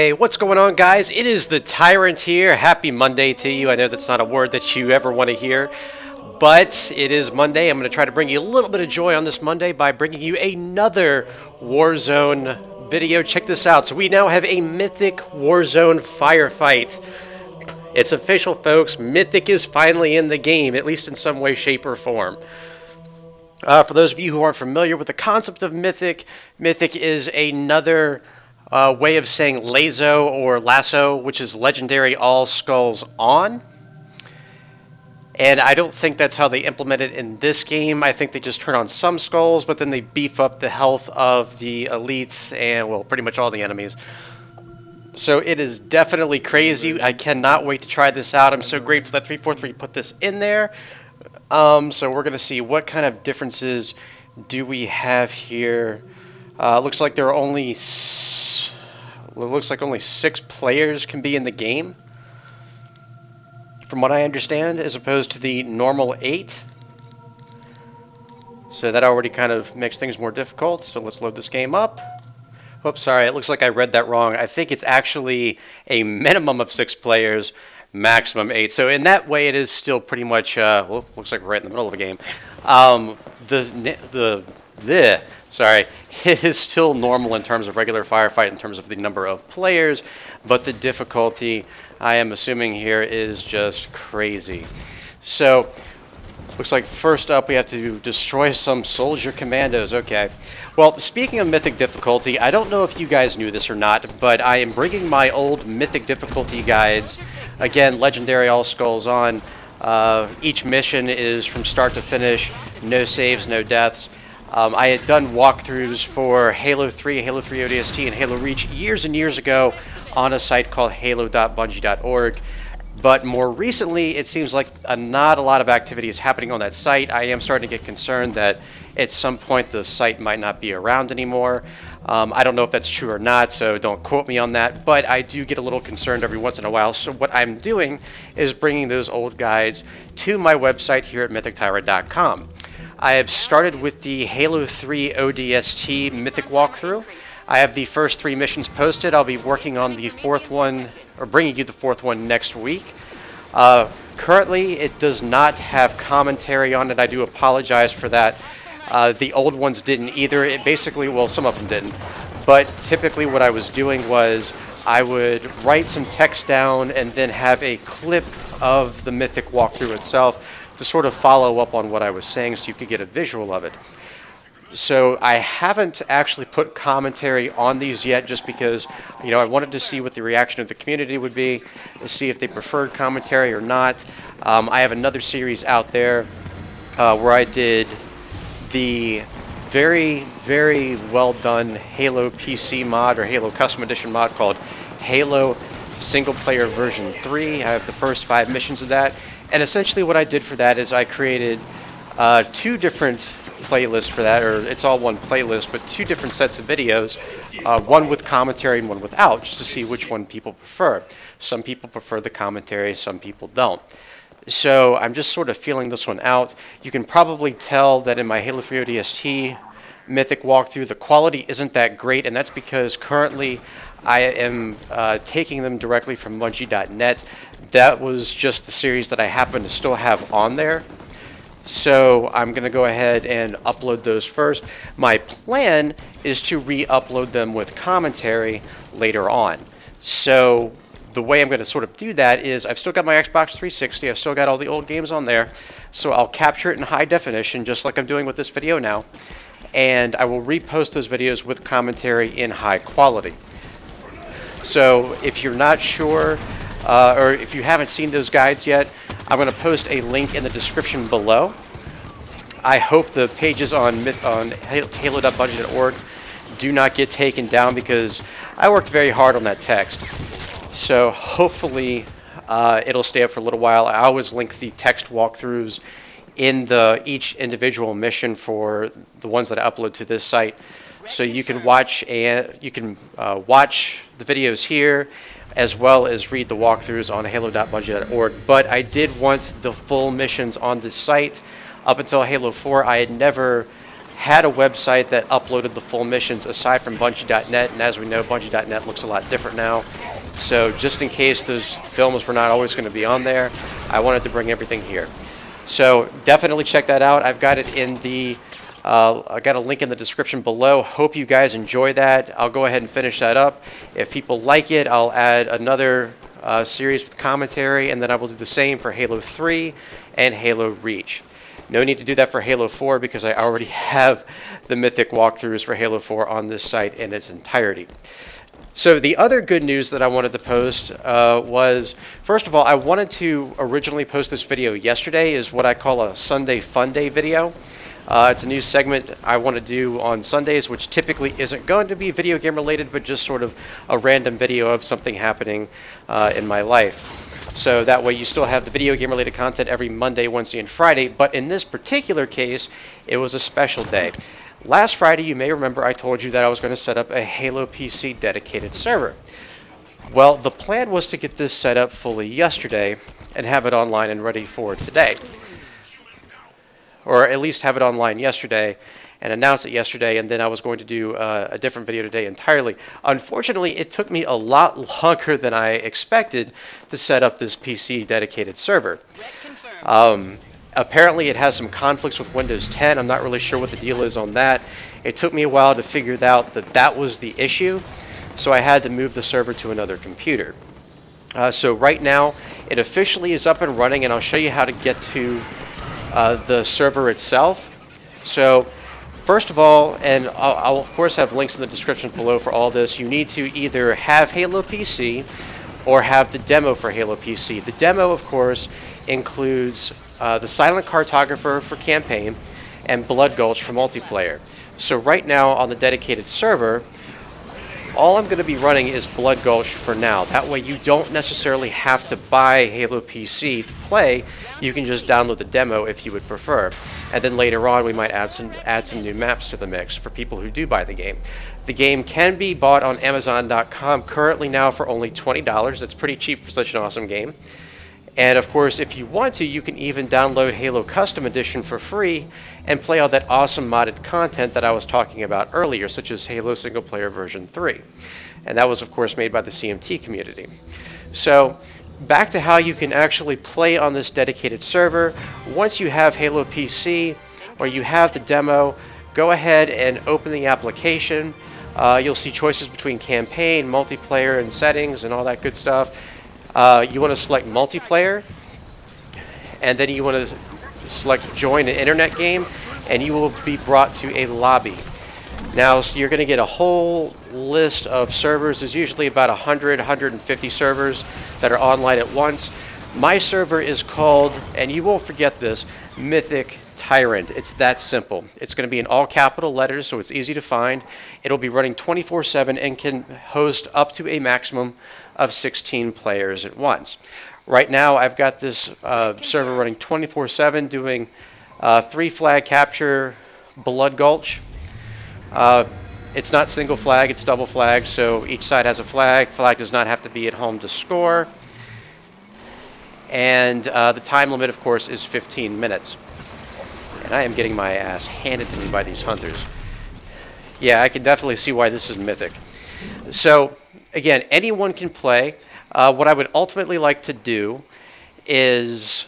Hey, what's going on, guys? It is the Tyrant here. Happy Monday to you. I know that's not a word that you ever want to hear, but it is Monday. I'm going to try to bring you a little bit of joy on this Monday by bringing you another Warzone video. Check this out. So we now have a Mythic Warzone Firefight. It's official, folks. Mythic is finally in the game, at least in some way, shape, or form. For those of you who aren't familiar with the concept of Mythic, Mythic is another way of saying lazo or lasso, which is legendary all skulls on. And I don't think that's how they implement it in this game. I think they just turn on some skulls, but then they beef up the health of the elites and, well, pretty much all the enemies. So it is definitely crazy. I cannot wait to try this out. I'm so grateful that 343 put this in there. So we're going to see what kind of differences do we have here. Looks like there are only only 6 players can be in the game, from what I understand, as opposed to the normal 8. So that already kind of makes things more difficult. So let's load this game up. Oops, sorry, it looks like I read that wrong. I think it's actually a minimum of 6 players, maximum 8. So in that way, it is still pretty much, well, looks like we're right in the middle of a game. Sorry, it is still normal in terms of regular Firefight, in terms of the number of players, but the difficulty, I am assuming here, is just crazy. So, looks like first up we have to destroy some soldier commandos. Okay. Well, speaking of Mythic difficulty, I don't know if you guys knew this or not, but I am bringing my old Mythic difficulty guides. Again, legendary all skulls on. Each mission is from start to finish, no saves, no deaths. I had done walkthroughs for Halo 3, Halo 3 ODST, and Halo Reach years and years ago on a site called halo.bungie.org. But more recently, it seems like not a lot of activity is happening on that site. I am starting to get concerned that at some point the site might not be around anymore. I don't know if that's true or not, so don't quote me on that. But I do get a little concerned every once in a while. So what I'm doing is bringing those old guides to my website here at MythicTyrant.com. I have started with the Halo 3 ODST Mythic walkthrough. I have the first 3 missions posted. I'll be working on the 4th one, or bringing you the 4th one next week. Currently, it does not have commentary on it. I do apologize for that. The old ones didn't either. It basically, well, some of them didn't. But typically what I was doing was I would write some text down and then have a clip of the Mythic walkthrough itself to sort of follow up on what I was saying so you could get a visual of it. So I haven't actually put commentary on these yet just because, you know, I wanted to see what the reaction of the community would be, to see if they preferred commentary or not. I have another series out there where I did the very, very well done Halo PC mod or Halo Custom Edition mod called Halo Single Player Version 3. I have the first 5 missions of that. And essentially what I did for that is I created 2 different playlists for that, or it's all one playlist, but 2 different sets of videos, one with commentary and one without, just to see which one people prefer. Some people prefer the commentary, some people don't. So I'm just sort of feeling this one out. You can probably tell that in my Halo 3 ODST Mythic walkthrough, the quality isn't that great, and that's because currently I am taking them directly from Bungie.net. That was just the series that I happen to still have on there. So I'm going to go ahead and upload those first. My plan is to re-upload them with commentary later on. So the way I'm going to sort of do that is I've still got my Xbox 360. I've still got all the old games on there. So I'll capture it in high definition, just like I'm doing with this video now. And I will repost those videos with commentary in high quality. So if you're not sure, or if you haven't seen those guides yet, I'm going to post a link in the description below. I hope the pages on halo.bungie.org do not get taken down because I worked very hard on that text. So hopefully it'll stay up for a little while. I always link the text walkthroughs in each individual mission for the ones that I upload to this site. So you can watch the videos here, as well as read the walkthroughs on halo.bungie.org. But I did want the full missions on this site. Up until Halo 4, I had never had a website that uploaded the full missions aside from Bungie.net, and as we know, Bungie.net looks a lot different now. So just in case those films were not always going to be on there, I wanted to bring everything here. So definitely check that out. I've got it in the I got a link in the description below. Hope you guys enjoy that. I'll go ahead and finish that up. If people like it, I'll add another series with commentary, and then I will do the same for Halo 3 and Halo Reach. No need to do that for Halo 4 because I already have the Mythic walkthroughs for Halo 4 on this site in its entirety. So the other good news that I wanted to post was, first of all, I wanted to originally post this video yesterday, is what I call a Sunday Fun Day video. It's a new segment I want to do on Sundays, which typically isn't going to be video game related, but just sort of a random video of something happening in my life. So that way you still have the video game related content every Monday, Wednesday, and Friday, but in this particular case, it was a special day. Last Friday, you may remember I told you that I was going to set up a Halo PC dedicated server. Well, the plan was to get this set up fully yesterday and have it online and ready for today. Or at least have it online yesterday and announce it yesterday, and then I was going to do a different video today entirely. Unfortunately, it took me a lot longer than I expected to set up this PC dedicated server. Apparently it has some conflicts with Windows 10. I'm not really sure what the deal is on that. It took me a while to figure out that that was the issue, so I had to move the server to another computer. So right now, it officially is up and running, and I'll show you how to get to the server itself. So first of all, and I'll of course have links in the description below for all this, you need to either have Halo PC or have the demo for Halo PC. The demo, of course, includes the Silent Cartographer for campaign and Blood Gulch for multiplayer. So right now on the dedicated server, all I'm going to be running is Blood Gulch for now. That way you don't necessarily have to buy Halo PC to play. You can just download the demo if you would prefer. And then later on we might add some new maps to the mix for people who do buy the game. The game can be bought on Amazon.com currently now for only $20. That's pretty cheap for such an awesome game. And of course, if you want to, you can even download Halo Custom Edition for free and play all that awesome modded content that I was talking about earlier, such as Halo Single Player version 3. And that was, of course, made by the CMT community. So back to how you can actually play on this dedicated server. Once you have Halo PC or you have the demo, go ahead and open the application. You'll see choices between campaign, multiplayer, and settings and all that good stuff. You want to select multiplayer, and then you want to select join an internet game, and you will be brought to a lobby. Now, so you're going to get a whole list of servers. There's usually about 100, 150 servers that are online at once. My server is called, and you won't forget this, MythicTyrant. It's that simple. It's going to be in all capital letters, so it's easy to find. It'll be running 24/7 and can host up to a maximum of 16 players at once. Right now, I've got this server running 24/7, doing 3 flag capture, Blood Gulch. It's not single flag, it's double flag, so each side has a flag. Flag does not have to be at home to score. And the time limit, of course, is 15 minutes. And I am getting my ass handed to me by these hunters. Yeah, I can definitely see why this is Mythic. So, again, anyone can play. What I would ultimately like to do is,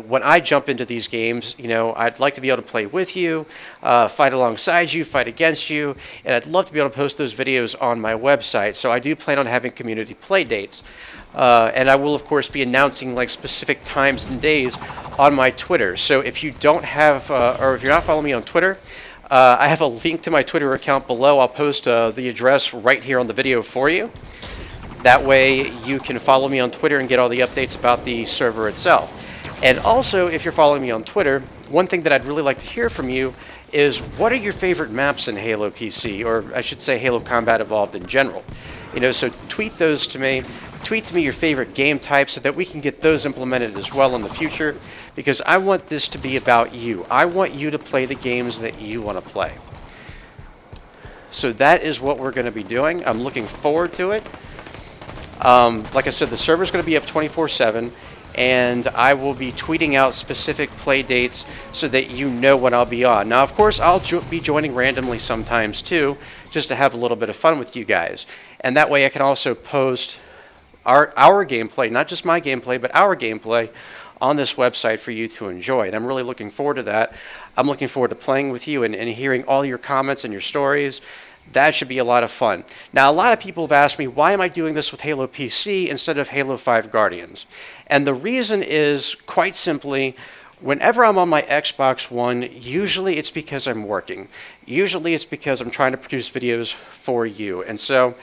when I jump into these games, you know, I'd like to be able to play with you, fight alongside you, fight against you, and I'd love to be able to post those videos on my website. So I do plan on having community play dates. And I will, of course, be announcing like specific times and days on my Twitter. So if you don't have, or if you're not following me on Twitter, I have a link to my Twitter account below. I'll post the address right here on the video for you. That way you can follow me on Twitter and get all the updates about the server itself. And also, if you're following me on Twitter, one thing that I'd really like to hear from you is what are your favorite maps in Halo PC, or I should say Halo Combat Evolved in general. You know, so tweet those to me. Tweet to me your favorite game types so that we can get those implemented as well in the future, because I want this to be about you. I want you to play the games that you want to play. So that is what we're going to be doing. I'm looking forward to it. Like I said, the server's going to be up 24/7. and I will be tweeting out specific play dates so that you know when I'll be on. Now, of course, I'll be joining randomly sometimes too, just to have a little bit of fun with you guys. And that way I can also post our gameplay, not just my gameplay, but our gameplay on this website for you to enjoy. And I'm really looking forward to that. I'm looking forward to playing with you and hearing all your comments and your stories. That should be a lot of fun. Now, a lot of people have asked me, why am I doing this with Halo PC instead of Halo 5 Guardians? And the reason is, quite simply, whenever I'm on my Xbox One, usually it's because I'm working. Usually it's because I'm trying to produce videos for you. And so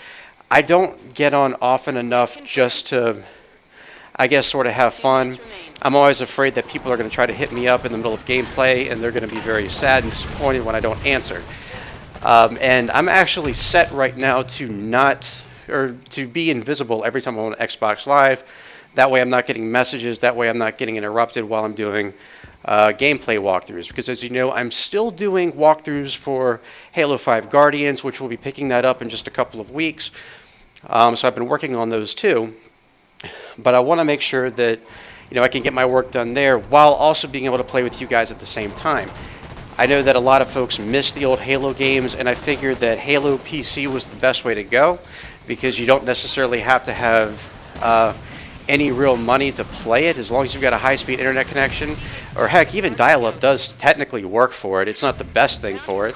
I don't get on often enough just to, I guess, sort of have fun. I'm always afraid that people are going to try to hit me up in the middle of gameplay, and they're going to be very sad and disappointed when I don't answer. And I'm actually set right now to be invisible every time I'm on Xbox Live. That way I'm not getting messages. That way I'm not getting interrupted while I'm doing gameplay walkthroughs. Because as you know, I'm still doing walkthroughs for Halo 5 Guardians, which we'll be picking that up in just a couple of weeks. So I've been working on those too. But I want to make sure that I can get my work done there while also being able to play with you guys at the same time. I know that a lot of folks miss the old Halo games, and I figured that Halo PC was the best way to go because you don't necessarily have to have any real money to play it as long as you've got a high-speed internet connection. Or heck, even dial-up does technically work for it. It's not the best thing for it.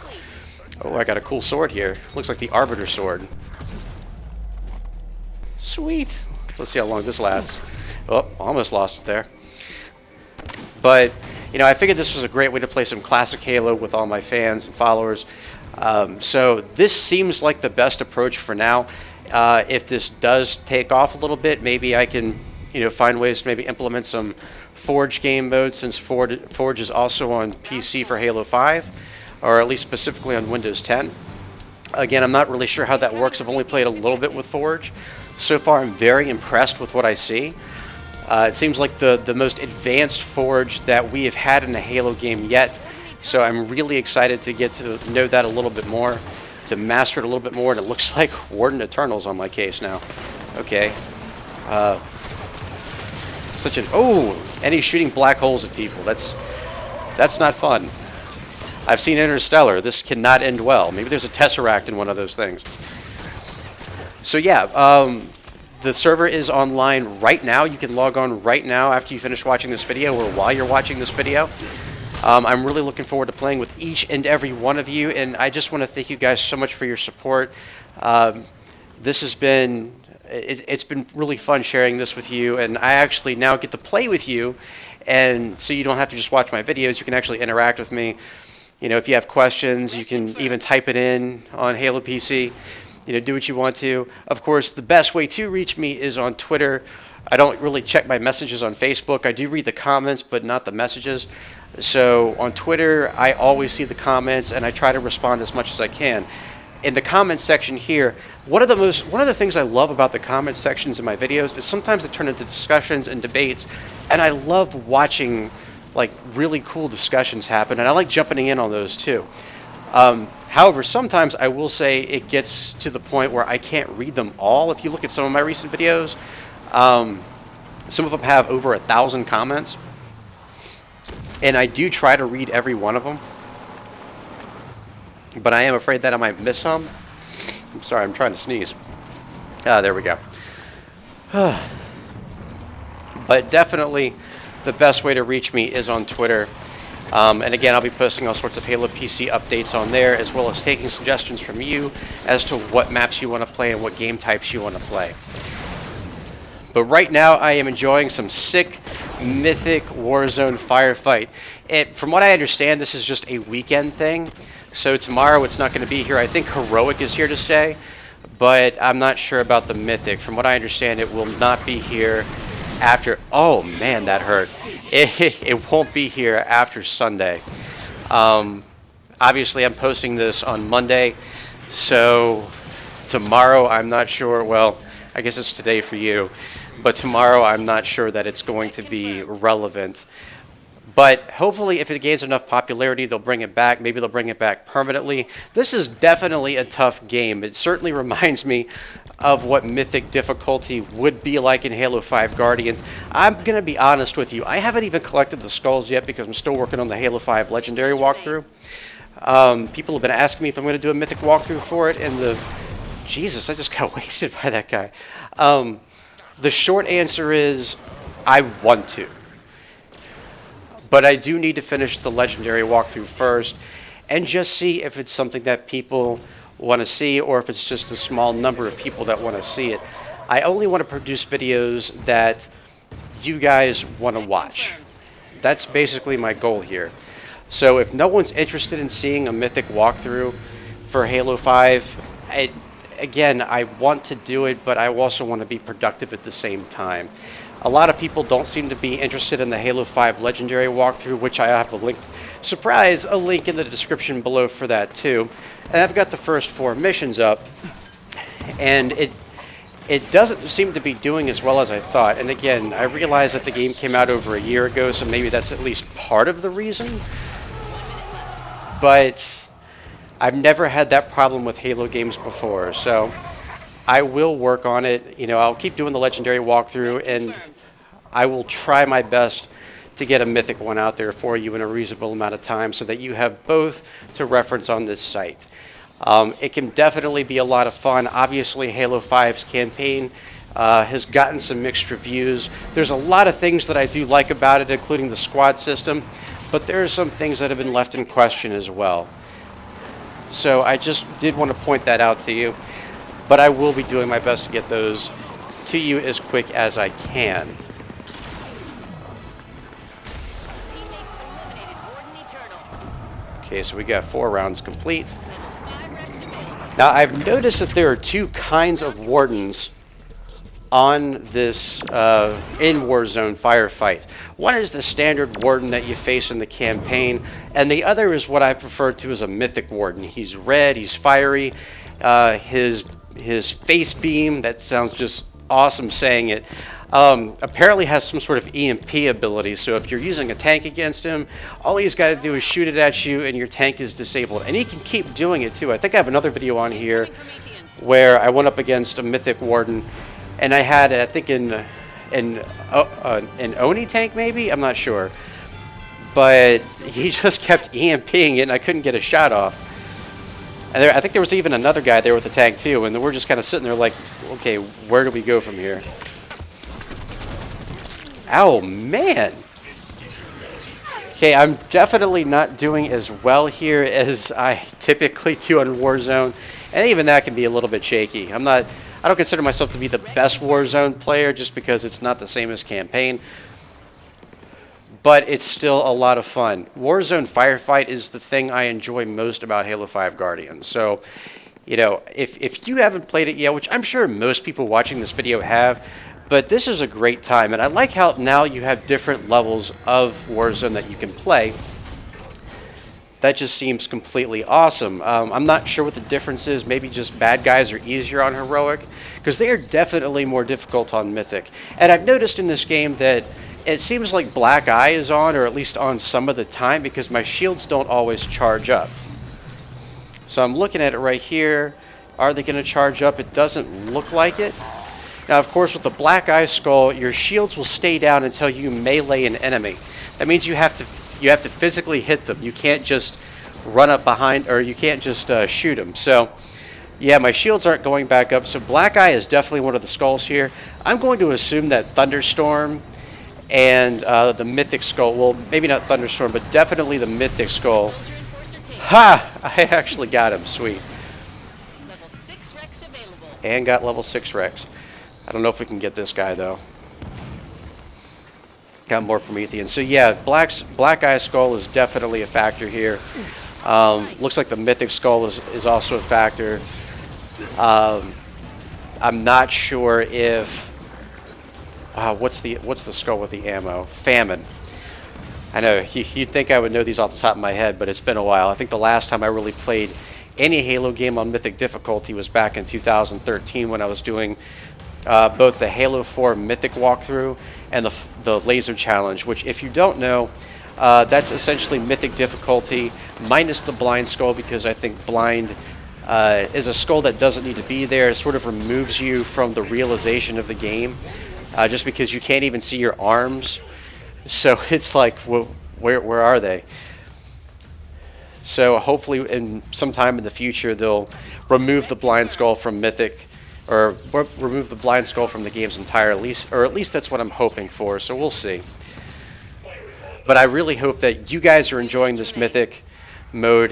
Oh, I got a cool sword here. Looks like the Arbiter sword. Sweet. Let's see how long this lasts. Oh, almost lost it there. But I figured this was a great way to play some classic Halo with all my fans and followers. So this seems like the best approach for now. If this does take off a little bit, maybe I can find ways to maybe implement some Forge game mode, since Forge is also on PC for Halo 5, or at least specifically on Windows 10. Again, I'm not really sure how that works. I've only played a little bit with Forge. So far, I'm very impressed with what I see. It seems like the most advanced Forge that we have had in a Halo game yet. So I'm really excited to get to know that a little bit more, to master it a little bit more. And it looks like Warden Eternal's on my case now. Okay. And he's shooting black holes at people. That's not fun. I've seen Interstellar. This cannot end well. Maybe there's a Tesseract in one of those things. So yeah, the server is online right now. You can log on right now after you finish watching this video or while you're watching this video. I'm really looking forward to playing with each and every one of you, and I just want to thank you guys so much for your support. This has been it's been really fun sharing this with you, and I actually now get to play with you, and so you don't have to just watch my videos. You can actually interact with me. If you have questions, you can even type it in on Halo PC. Do what you want to. Of course, the best way to reach me is on Twitter. I don't really check my messages on Facebook. I do read the comments, but not the messages. So on Twitter, I always see the comments, and I try to respond as much as I can. In the comments section here, one of the things I love about the comment sections in my videos is sometimes they turn into discussions and debates, and I love watching really cool discussions happen, and I like jumping in on those too. However, sometimes I will say it gets to the point where I can't read them all. If you look at some of my recent videos, some of them have over 1,000 comments, and I do try to read every one of them, but I am afraid that I might miss some. I'm sorry, I'm trying to sneeze. There we go. But definitely the best way to reach me is on Twitter. And again, I'll be posting all sorts of Halo PC updates on there, as well as taking suggestions from you as to what maps you want to play and what game types you want to play. But right now, I am enjoying some sick Mythic Warzone Firefight. From what I understand, this is just a weekend thing. So tomorrow it's not going to be here. I think Heroic is here to stay, but I'm not sure about the Mythic. From what I understand, it will not be here after... Oh, man, that hurt. It won't be here after Sunday. Obviously, I'm posting this on Monday, so tomorrow I'm not sure. Well, I guess it's today for you, but tomorrow I'm not sure that it's going to be relevant. But hopefully, if it gains enough popularity, they'll bring it back. Maybe they'll bring it back permanently. This is definitely a tough game. It certainly reminds me of what Mythic difficulty would be like in Halo 5 Guardians. I'm going to be honest with you. I haven't even collected the skulls yet because I'm still working on the Halo 5 Legendary walkthrough. People have been asking me if I'm going to do a Mythic walkthrough for it, and Jesus, I just got wasted by that guy. The short answer is I want to. But I do need to finish the Legendary walkthrough first and just see if it's something that people want to see or if it's just a small number of people that want to see it. I only want to produce videos that you guys want to watch. That's basically my goal here. So if no one's interested in seeing a Mythic walkthrough for Halo 5, again, I want to do it, but I also want to be productive at the same time. A lot of people don't seem to be interested in the Halo 5 Legendary walkthrough, which I have a link, surprise, a link in the description below for that too. And I've got the first 4 missions up, and it doesn't seem to be doing as well as I thought. And again, I realize that the game came out over a year ago, so maybe that's at least part of the reason. But I've never had that problem with Halo games before, so I will work on it. You know, I'll keep doing the Legendary walkthrough, and I will try my best to get a Mythic one out there for you in a reasonable amount of time so that you have both to reference on this site. It can definitely be a lot of fun. Obviously, Halo 5's campaign has gotten some mixed reviews. There's a lot of things that I do like about it, including the squad system, but there are some things that have been left in question as well. So I just did want to point that out to you, but I will be doing my best to get those to you as quick as I can. Okay, so we got 4 rounds complete. Now I've noticed that there are 2 kinds of wardens on this in Warzone Firefight. One is the standard warden that you face in the campaign, and the other is what I refer to as a mythic warden. He's red, he's fiery, his face beam, that sounds just awesome saying it, apparently has some sort of EMP ability. So if you're using a tank against him, all he's got to do is shoot it at you and your tank is disabled. And he can keep doing it too. I think I have another video on here where I went up against a mythic warden, and I had, I think, an Oni tank maybe? I'm not sure. But he just kept EMPing it and I couldn't get a shot off. And I think there was even another guy there with a tank too, and we're just kind of sitting there like, okay, where do we go from here? Oh, man! Okay, I'm definitely not doing as well here as I typically do on Warzone, and even that can be a little bit shaky. I don't consider myself to be the best Warzone player just because it's not the same as campaign, but it's still a lot of fun. Warzone Firefight is the thing I enjoy most about Halo 5 Guardians. So, you know, if you haven't played it yet, which I'm sure most people watching this video have, but this is a great time. And I like how now you have different levels of Warzone that you can play. That just seems completely awesome. I'm not sure what the difference is. Maybe just bad guys are easier on Heroic, because they are definitely more difficult on Mythic. And I've noticed in this game that it seems like Black Eye is on, or at least on some of the time, because my shields don't always charge up. So I'm looking at it right here. Are they going to charge up? It doesn't look like it. Now, of course, with the Black Eye skull, your shields will stay down until you melee an enemy. That means you have to physically hit them. You can't just run up behind, or you can't just shoot them. So, yeah, my shields aren't going back up. So Black Eye is definitely one of the skulls here. I'm going to assume that Thunderstorm and the Mythic Skull, well, maybe not Thunderstorm, but definitely the Mythic Skull. Ha! I actually got him. Sweet. And got level 6 Rex. I don't know if we can get this guy, though. Got more Promethean. So, yeah, Black Eye Skull is definitely a factor here. Looks like the Mythic Skull is also a factor. I'm not sure if... what's the skull with the ammo? Famine. I know, you'd think I would know these off the top of my head, but it's been a while. I think the last time I really played any Halo game on Mythic difficulty was back in 2013 when I was doing both the Halo 4 Mythic walkthrough and the Laser Challenge, which, if you don't know, That's essentially Mythic difficulty minus the blind skull, because I think blind is a skull that doesn't need to be there. It sort of removes you from the realization of the game, just because you can't even see your arms. So it's like, where are they? So hopefully in sometime in the future they'll remove the blind skull from Mythic, or remove the blind skull from the games entirely, or at least that's what I'm hoping for, so we'll see. But I really hope that you guys are enjoying this Mythic mode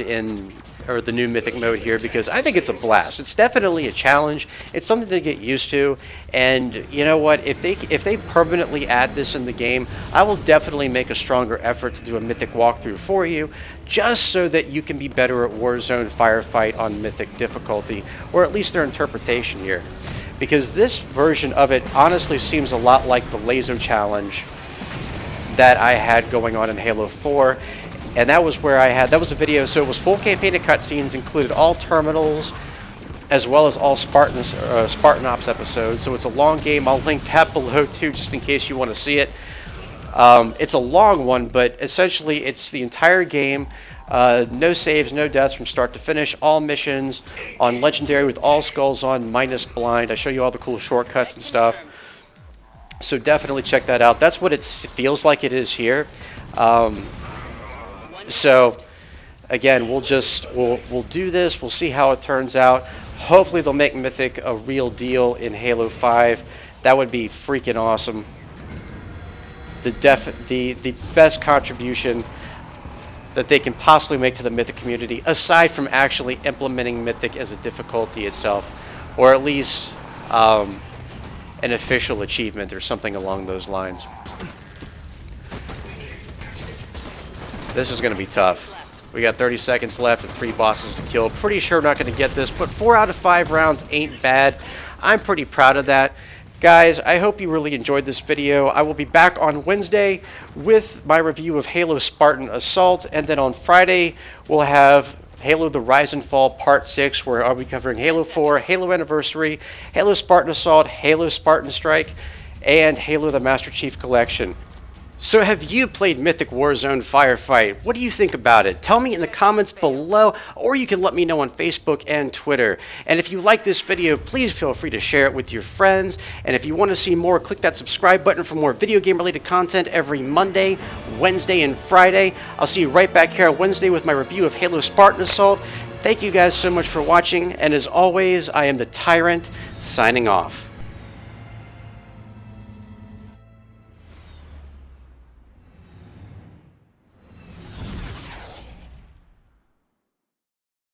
or the new Mythic mode here, because I think it's a blast. It's definitely a challenge. It's something to get used to, and you know what? If they permanently add this in the game, I will definitely make a stronger effort to do a Mythic walkthrough for you, just so that you can be better at Warzone Firefight on Mythic difficulty, or at least their interpretation here. Because this version of it honestly seems a lot like the Lazo challenge that I had going on in Halo 4, and that was where that was a video, so it was full campaign of cutscenes, included all terminals, as well as all Spartan Ops episodes, so it's a long game. I'll link that below too, just in case you want to see it. It's a long one, but essentially it's the entire game, no saves, no deaths from start to finish, all missions on Legendary with all skulls on, minus blind. I show you all the cool shortcuts and stuff. So definitely check that out. That's what it feels like it is here. So again, we'll do this. We'll see how it turns out. Hopefully they'll make Mythic a real deal in Halo 5. That would be freaking awesome. The best contribution that they can possibly make to the Mythic community, aside from actually implementing Mythic as a difficulty itself, or at least an official achievement or something along those lines. This is going to be tough. We got 30 seconds left and 3 bosses to kill. Pretty sure we're not going to get this, but 4 out of 5 rounds ain't bad. I'm pretty proud of that. Guys, I hope you really enjoyed this video. I will be back on Wednesday with my review of Halo Spartan Assault, and then on Friday we'll have Halo the Rise and Fall Part 6, where I'll be covering Halo 4, Halo Anniversary, Halo Spartan Assault, Halo Spartan Strike, and Halo the Master Chief Collection. So have you played Mythic Warzone Firefight? What do you think about it? Tell me in the comments below, or you can let me know on Facebook and Twitter. And if you like this video, please feel free to share it with your friends. And if you want to see more, click that subscribe button for more video game related content every Monday, Wednesday, and Friday. I'll see you right back here on Wednesday with my review of Halo Spartan Assault. Thank you guys so much for watching, and as always, I am the Tyrant, signing off.